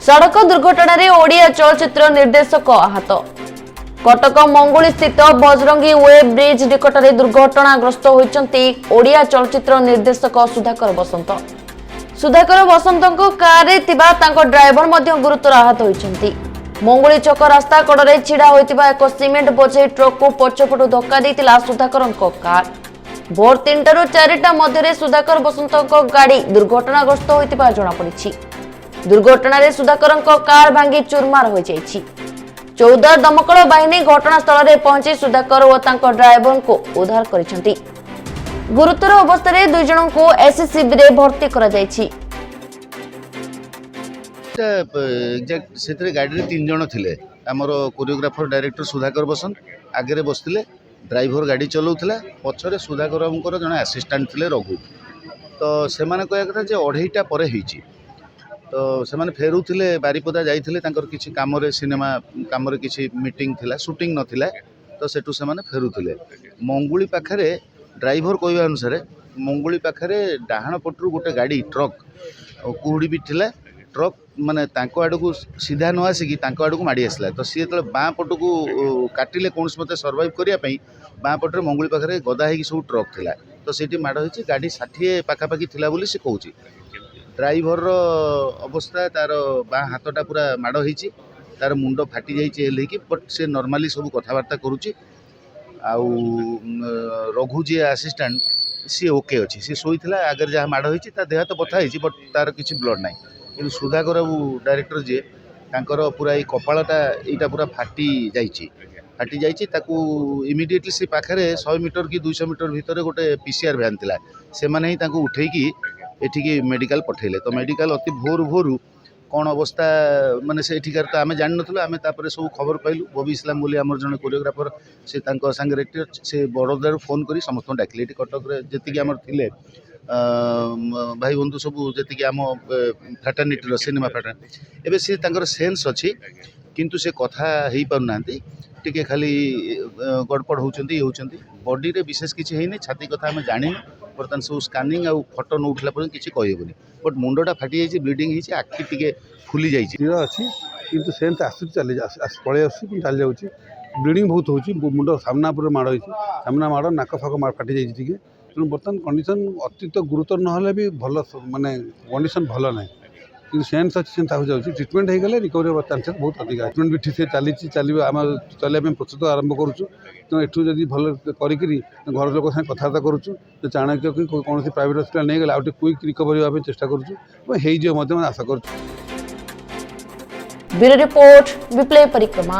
सड़क दुर्घटना ओडिया चलचित्र निर्देशक आहत। कटक मंगुली स्थित बजरंगी वेब ब्रिज निकट में दुर्घटनाग्रस्त होती ओडिया चलचित्र निर्देशक सुधाकर बसंत। सुधाकर बसंत कार ड्राइवर गुरुतर आहत होती। मंगुली छक रास्ता कड़े छिड़ा होता एक सीमेंट बोझे ट्रक को पछपटू धक्का देता सुधाकर कार। भोर 3 ରୁ 4टा मध्य सुधाकर बसंत गाड़ी दुर्घटनाग्रस्त होता जमापड़ी। दुर्घटना रे सुधाकर कार भांगी चूरमार हो जाइछि। 14 दमकल बाहिनी घटनास्थल में पहुंची सुधाकर और तांको ड्राइवर को उद्धार करिसेंती। गुरुतर अवस्था रे दुई जन को एससीबी रे भर्ती करा जाइछि। एग्जैक्ट से गाड़ी 3 जन थिले। हमर कोरियोग्राफर डायरेक्टर सुधाकर बसंत आगे बसथिले, ड्राइवर गाड़ी चलाउथिला, पछरे सुधाकर जन असिस्टेंट थिले रघु। तो से माने कहया कथा जे 2:30 परे हिची। तो से माने फेरुथिले बारीपदा जाइथिले तांकर किछि काम रे सिनेमा काम रे किछि मीटिंग थिला, शूटिंग नथिला। तो सेटू से माने फेरुथिले मंगुली पाखरे ड्राइवर कहवा अनुसार मंगुली पाखरे डाहाण पटरू गोटे गाड़ी ट्रक कुहुड़ी भी थिला। ट्रक माने तांको आड़ को सीधा न आसिकी तांको आड़ को माड़ी आसला। तो सी जो बाँ पट को काटिले कौन मत सर्वाइव करने बाँ पटे मंगुली पाखे गदा हो सब ट्रक थिला। तो सीटी माड़ होती गाड़ी 60 पाखापाखि थिला बोली से कहूँ। ड्राइवर अवस्था तार बाँ हाथटा पूरा माड़ होती, तार मुंड फाटी जाइए कि बट से नॉर्मली सब कथबार्ता करुच्ची। आउ रघु जी असिस्टेंट सी ओके अच्छी, सी शोई आगे जहाँ माड़ होती देह तो बथा होती बट तार किसी ब्लड ना। कि सुधाकर बाबू डायरेक्टर जी तांकर पूरा ये कपालटा यहाँ पूरा फाटी जाइए ताकू इमिडिएटली से पाखे 100 मीटर कि 200 मीटर भितर गोटे पीसीआर भ्यान थिला। से माने ही तांको उठेकी एठिकी मेडिकल पठेले। तो मेडिकल अति भोर कौन अवस्था माने से एठिकार तो आमे जान नथलो। आमे तापर सब खबर पाइलु। बबी इस्लाम बोली आमर जने कोरियोग्राफर से तांको संगे से बड़ोदार फोन करी समस्त डाकिले। एठी कटक रे जेतिकी आमर थिले भाई बंधु सब जी आम फ्राटर्निटी सिनेमा फ्राटर्निटी एवं सी सेन्स अच्छी किंतु से कथा हो पारना टी खाली गड़पड़ होती बॉडी रे विशेष किसी है छाती कथा आम जानी बर्तमान सब स्कानिंग आउ फोटो न उठला किसी कहबनी बट मुंडा फाटी जाइए ब्लीडिंग होती आखि टी फुली जाइए अच्छी किंतु सेन्स आस पलि आस चली जाऊँगी ब्लीडिंग बहुत हो मुंड सामना पूरा माड़ हो सामना माड़ नाक फाक फाटी जाइए टी तेणु बर्तमान कंडीशन अत्यंत गुरुतर ना भी भल माने कंडीशन भल ना कि सेन्स अच्छी सेन्स जाऊँगी ट्रिटमेंट हो गले रिकवरी होगा चांसेस बहुत अधिक। ट्रिटमेंट भी ठीक से चली आम चलने प्रस्तुत आरंभ करुँ। तेणु एठू जब भल करी घर लोक साथ कथबार्ता करुँ चाणक्य कि कौन प्राइवेट हस्पिटाल नहीं गले आउट क्विक रिकवरी होगा चेष्टा करुँ आशा कर। ब्यूरो रिपोर्ट विप्लव परिक्रमा।